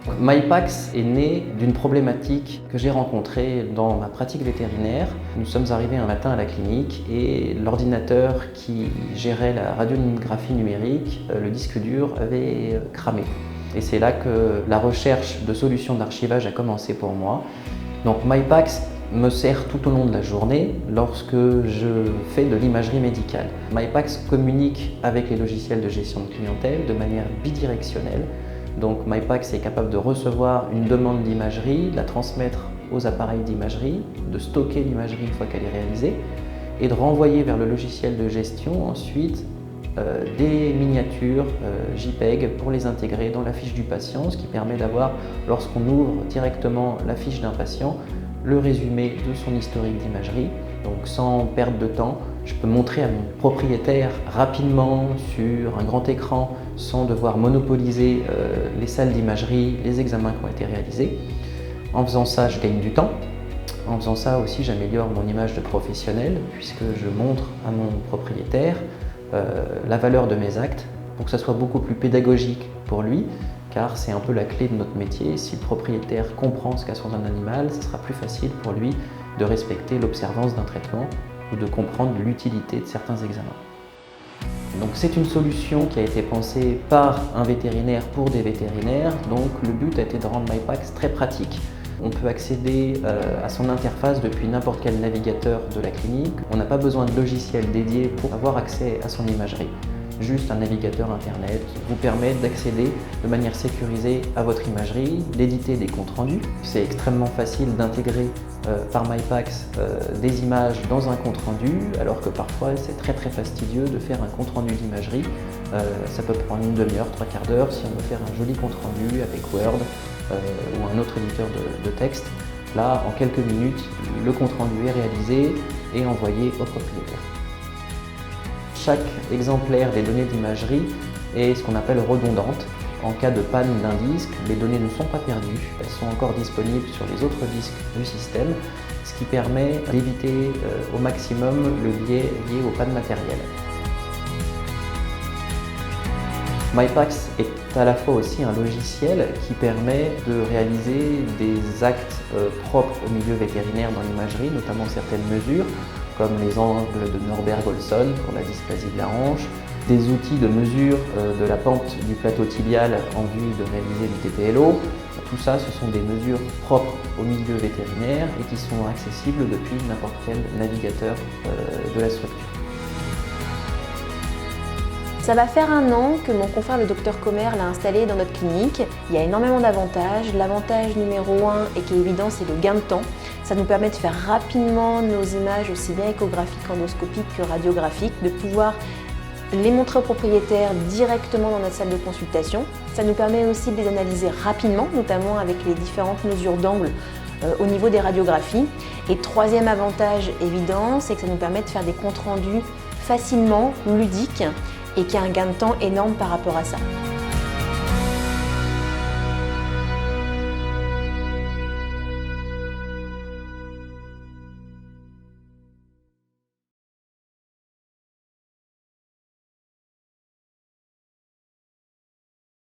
MyPax est né d'une problématique que j'ai rencontrée dans ma pratique vétérinaire. Nous sommes arrivés un matin à la clinique et l'ordinateur qui gérait la radiographie numérique, le disque dur, avait cramé. Et c'est là que la recherche de solutions d'archivage a commencé pour moi. Donc MyPax me sert tout au long de la journée lorsque je fais de l'imagerie médicale. MyPax communique avec les logiciels de gestion de clientèle de manière bidirectionnelle. Donc MyPax est capable de recevoir une demande d'imagerie, de la transmettre aux appareils d'imagerie, de stocker l'imagerie une fois qu'elle est réalisée et de renvoyer vers le logiciel de gestion ensuite des miniatures JPEG pour les intégrer dans la fiche du patient, ce qui permet d'avoir, lorsqu'on ouvre directement la fiche d'un patient, le résumé de son historique d'imagerie. Donc sans perdre de temps, je peux montrer à mon propriétaire rapidement sur un grand écran sans devoir monopoliser les salles d'imagerie, les examens qui ont été réalisés. En faisant ça, je gagne du temps. En faisant ça aussi, j'améliore mon image de professionnel puisque je montre à mon propriétaire la valeur de mes actes pour que ça soit beaucoup plus pédagogique pour lui, car c'est un peu la clé de notre métier. Si le propriétaire comprend ce qu'a son animal, ce sera plus facile pour lui de respecter l'observance d'un traitement ou de comprendre l'utilité de certains examens. Donc c'est une solution qui a été pensée par un vétérinaire pour des vétérinaires, donc le but a été de rendre MyPax très pratique. On peut accéder à son interface depuis n'importe quel navigateur de la clinique. On n'a pas besoin de logiciel dédié pour avoir accès à son imagerie. Juste un navigateur internet qui vous permet d'accéder de manière sécurisée à votre imagerie, d'éditer des comptes rendus. C'est extrêmement facile d'intégrer par MyPax des images dans un compte rendu, alors que parfois c'est très fastidieux de faire un compte rendu d'imagerie. Ça peut prendre une demi-heure, trois quarts d'heure si on veut faire un joli compte rendu avec Word ou un autre éditeur de texte. Là, en quelques minutes, le compte rendu est réalisé et envoyé au propriétaire. Chaque exemplaire des données d'imagerie est ce qu'on appelle redondante. En cas de panne d'un disque, les données ne sont pas perdues, elles sont encore disponibles sur les autres disques du système, ce qui permet d'éviter au maximum le biais lié aux pannes matérielles. MyPax est à la fois aussi un logiciel qui permet de réaliser des actes propres au milieu vétérinaire dans l'imagerie, notamment certaines mesures, comme les angles de Norbert-Golson pour la dysplasie de la hanche, des outils de mesure de la pente du plateau tibial en vue de réaliser du TPLO. Tout ça, ce sont des mesures propres au milieu vétérinaire et qui sont accessibles depuis n'importe quel navigateur de la structure. Ça va faire 1 an que mon confrère le Dr Commer l'a installé dans notre clinique. Il y a énormément d'avantages. L'avantage numéro 1 et qui est évident, c'est le gain de temps. Ça nous permet de faire rapidement nos images aussi bien échographiques, endoscopiques que radiographiques, de pouvoir les montrer aux propriétaires directement dans notre salle de consultation. Ça nous permet aussi de les analyser rapidement, notamment avec les différentes mesures d'angle au niveau des radiographies. Et troisième avantage évident, c'est que ça nous permet de faire des comptes rendus facilement, ludiques, et qu'il y a un gain de temps énorme par rapport à ça.